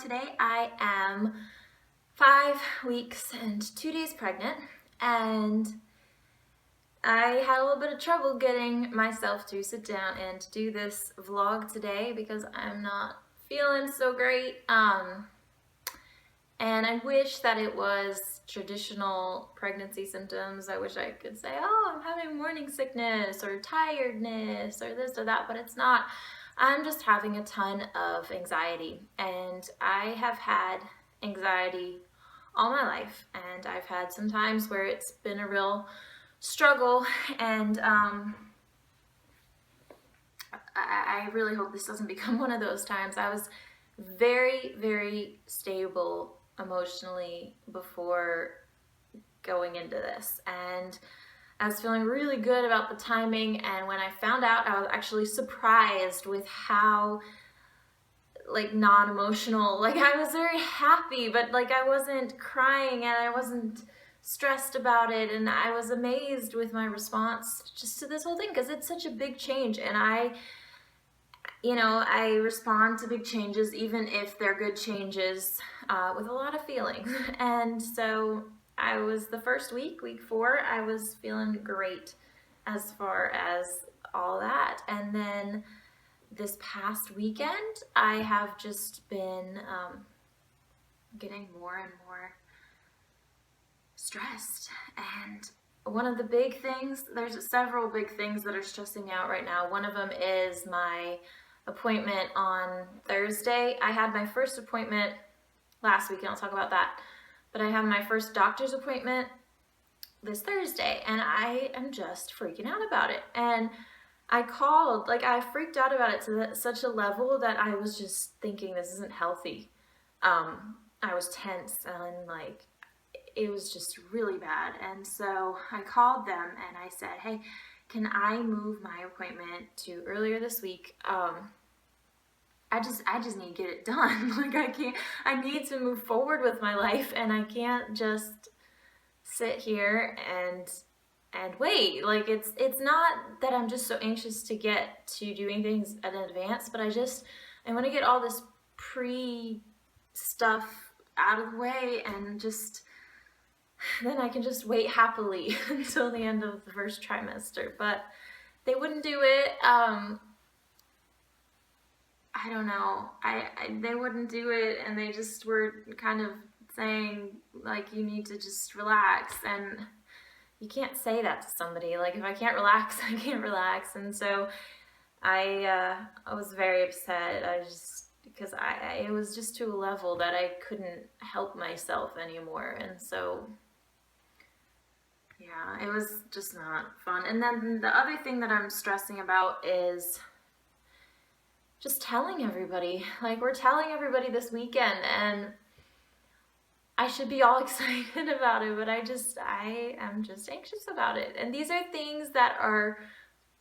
today I am 5 weeks and 2 days pregnant, and I had a little bit of trouble getting myself to sit down and do this vlog today because I'm not feeling so great. And I wish that it was traditional pregnancy symptoms. I wish I could say, oh, I'm having morning sickness or tiredness or this or that, but it's not. I'm just having a ton of anxiety, and I have had anxiety all my life, and I've had some times where it's been a real struggle, and I really hope this doesn't become one of those times. I was very, very stable emotionally before going into this, and I was feeling really good about the timing, and when I found out, I was actually surprised with how non-emotional, I was very happy, but I wasn't crying and I wasn't stressed about it, and I was amazed with my response just to this whole thing because it's such a big change, and I respond to big changes, even if they're good changes, with a lot of feelings. And so I was, the first week 4, I was feeling great as far as all that. And then this past weekend, I have just been getting more and more stressed. And one of the big things, there's several big things that are stressing me out right now. One of them is my appointment on Thursday. I had my first appointment last week, and I'll talk about that. But I have my first doctor's appointment this Thursday, and I am just freaking out about it. And I called, I freaked out about it to such a level that I was just thinking this isn't healthy. I was tense, and it was just really bad. And so I called them and I said, hey, can I move my appointment to earlier this week? I just need to get it done. I need to move forward with my life, and I can't just sit here and wait. It's not that I'm just so anxious to get to doing things in advance, but I want to get all this stuff out of the way, and then I can just wait happily until the end of the first trimester. But they wouldn't do it. I don't know. They wouldn't do it, and they just were kind of saying you need to just relax, and you can't say that to somebody. If I can't relax, I can't relax. And so I was very upset. Because it was just to a level that I couldn't help myself anymore, and so yeah, it was just not fun. And then the other thing that I'm stressing about is just telling everybody. We're telling everybody this weekend, and I should be all excited about it, but I am just anxious about it. And these are things that are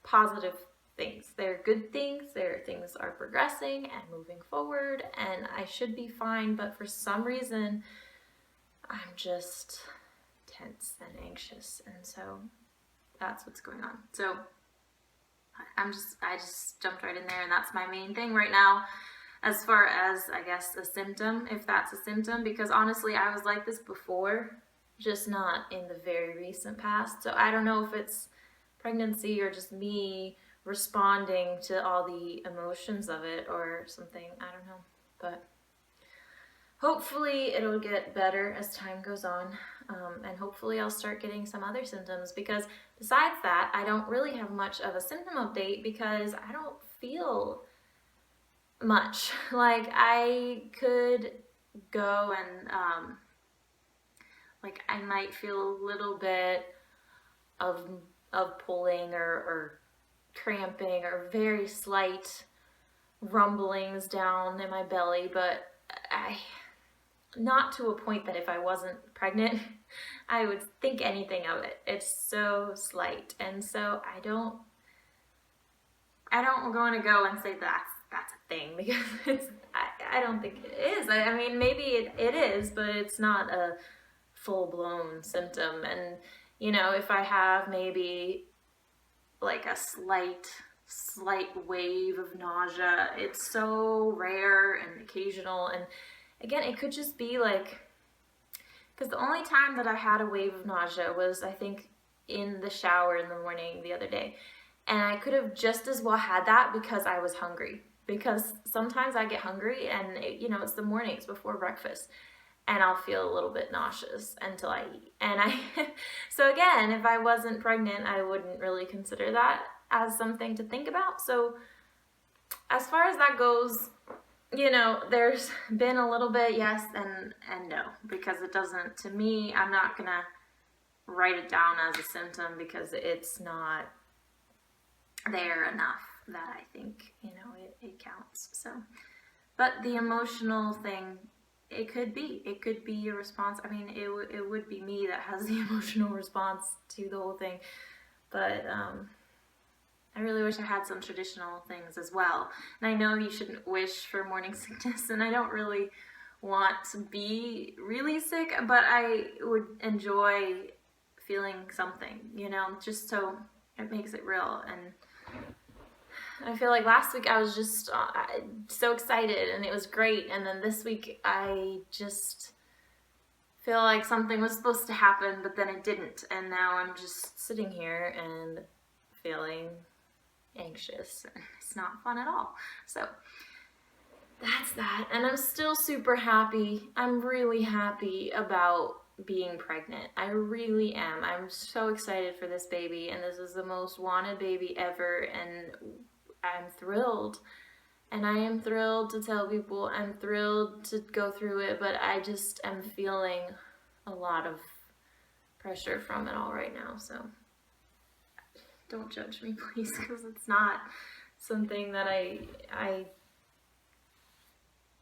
positive things. They're good things. Things are progressing and moving forward, and I should be fine, but for some reason, I'm just tense and anxious, and so that's what's going on. So I just jumped right in there, and that's my main thing right now as far as, I guess, a symptom, if that's a symptom, because honestly, I was like this before, just not in the very recent past. So I don't know if it's pregnancy or just me responding to all the emotions of it or something. I don't know, but hopefully it'll get better as time goes on, and hopefully I'll start getting some other symptoms, because besides that, I don't really have much of a symptom update because I don't feel much. I could go and I might feel a little bit of pulling or cramping or very slight rumblings down in my belly, but not to a point that if I wasn't pregnant, I would think anything of it. It's so slight, and so I don't want to go and say that's a thing, because I don't think it is. I mean, maybe it is, but it's not a full-blown symptom. And if I have maybe a slight wave of nausea, it's so rare and occasional, and again, it could just be like, because the only time that I had a wave of nausea was, I think, in the shower in the morning the other day. And I could have just as well had that because I was hungry. Because sometimes I get hungry and, it's the mornings before breakfast. And I'll feel a little bit nauseous until I eat. And so again, if I wasn't pregnant, I wouldn't really consider that as something to think about. So as far as that goes, there's been a little bit yes and no, because it doesn't, to me, I'm not gonna write it down as a symptom because it's not there enough that I think, it counts. So, but the emotional thing, it could be a response. I mean, it would be me that has the emotional response to the whole thing, but I really wish I had some traditional things as well. And I know you shouldn't wish for morning sickness, and I don't really want to be really sick, but I would enjoy feeling something, just so it makes it real. And I feel like last week I was just so excited and it was great, and then this week I just feel like something was supposed to happen, but then it didn't, and now I'm just sitting here and feeling anxious, and it's not fun at all. So that's that, and I'm still super happy. I'm really happy about being pregnant. I really am. I'm so excited for this baby, and this is the most wanted baby ever, and I'm thrilled. And I am thrilled to tell people, I'm thrilled to go through it, but I just am feeling a lot of pressure from it all right now. So don't judge me, please, because it's not something that I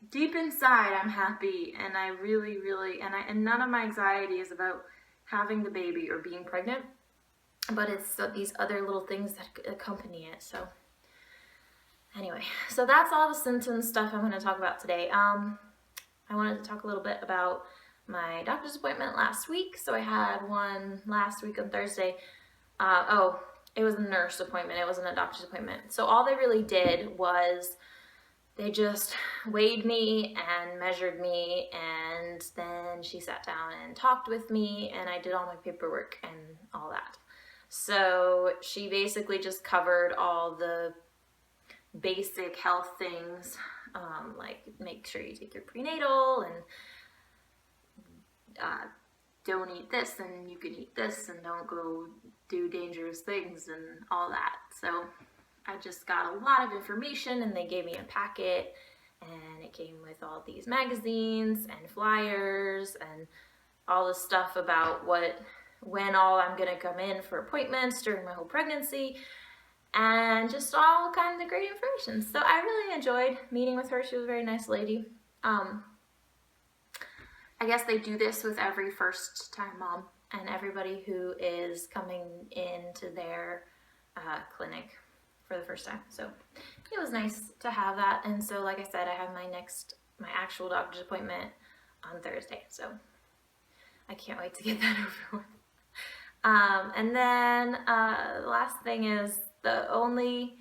deep inside I'm happy, and I really, and none of my anxiety is about having the baby or being pregnant, but it's these other little things that accompany it. So anyway, so that's all the symptoms stuff I'm going to talk about today. I wanted to talk a little bit about my doctor's appointment last week. So I had one last week on Thursday. It was a nurse appointment. It wasn't a doctor's appointment. So all they really did was they just weighed me and measured me, and then she sat down and talked with me, and I did all my paperwork and all that. So she basically just covered all the basic health things, like make sure you take your prenatal, and don't eat this, and you can eat this, and don't go do dangerous things and all that. So I just got a lot of information, and they gave me a packet, and it came with all these magazines and flyers and all the stuff about when all I'm gonna come in for appointments during my whole pregnancy, and just all kinds of great information. So I really enjoyed meeting with her. She was a very nice lady. I guess they do this with every first-time mom and everybody who is coming into their clinic for the first time. So it was nice to have that. And so, like I said, I have my actual doctor's appointment on Thursday. So I can't wait to get that over with. And then the last thing is, the only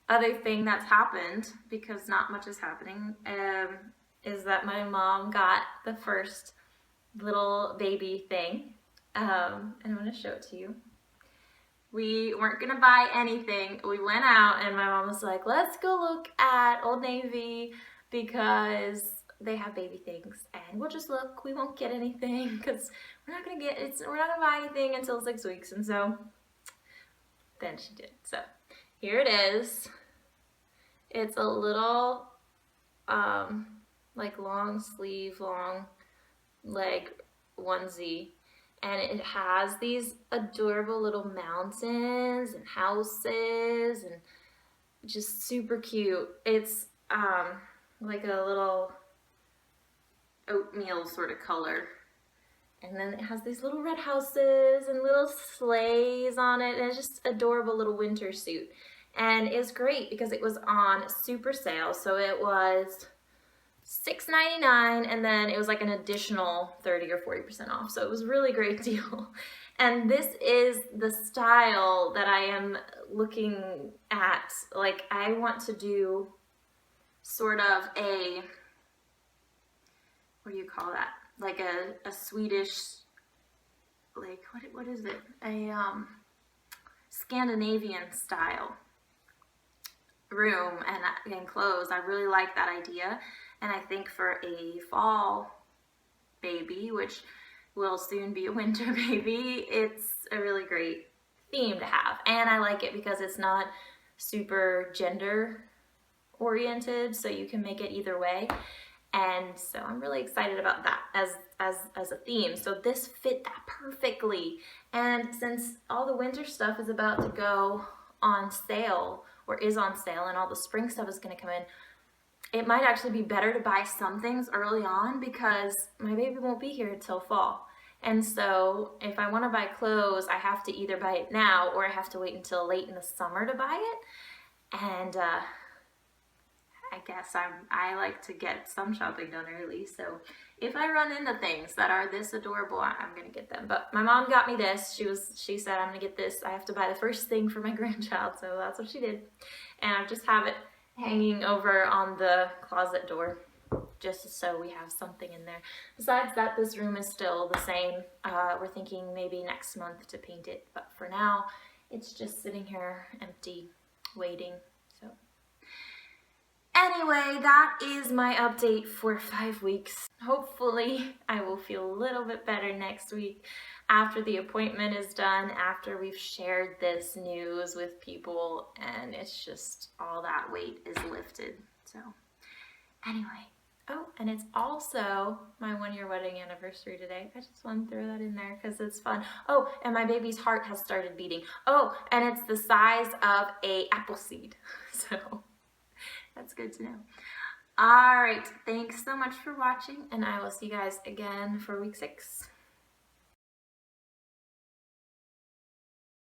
other thing that's happened, because not much is happening, is that my mom got the first little baby thing. And I'm going to show it to you. We weren't going to buy anything. We went out, and my mom was like, let's go look at Old Navy because they have baby things, and we'll just look. We won't get anything because we're not going to buy anything until 6 weeks. And so then she did. So here it is. It's a little like long sleeve, long leg onesie, and it has these adorable little mountains and houses and just super cute. It's like a little oatmeal sort of color, and then it has these little red houses and little sleighs on it, and it's just adorable little winter suit. And it's great because it was on super sale, so it was $6.99, and then it was like an additional 30 or 40% off, so it was a really great deal. And this is the style that I am looking at. Like, I want to do sort of a what do you call that? Like a Swedish, like what is it? A Scandinavian style room and clothes. I really like that idea, and I think for a fall baby, which will soon be a winter baby, it's a really great theme to have. And I like it because it's not super gender oriented, so you can make it either way. And so I'm really excited about that as a theme. So this fit that perfectly. And since all the winter stuff is about to go on sale, or is on sale, and all the spring stuff is going to come in, it might actually be better to buy some things early on, because my baby won't be here until fall. And so if I want to buy clothes, I have to either buy it now or I have to wait until late in the summer to buy it. And I guess I like to get some shopping done early, so if I run into things that are this adorable, I'm gonna get them. But my mom got me this. She said, I'm gonna get this. I have to buy the first thing for my grandchild, so that's what she did. And I just have it hanging over on the closet door, just so we have something in there. Besides that, this room is still the same. We're thinking maybe next month to paint it, but for now, it's just sitting here empty, waiting. So anyway, that is my update for 5 weeks. Hopefully, I will feel a little bit better next week after the appointment is done, after we've shared this news with people, and it's just all that weight is lifted. So anyway, oh, and it's also my 1-year wedding anniversary today. I just want to throw that in there because it's fun. Oh, and my baby's heart has started beating. Oh, and it's the size of an apple seed. So that's good to know. All right, thanks so much for watching, and I will see you guys again for week 6.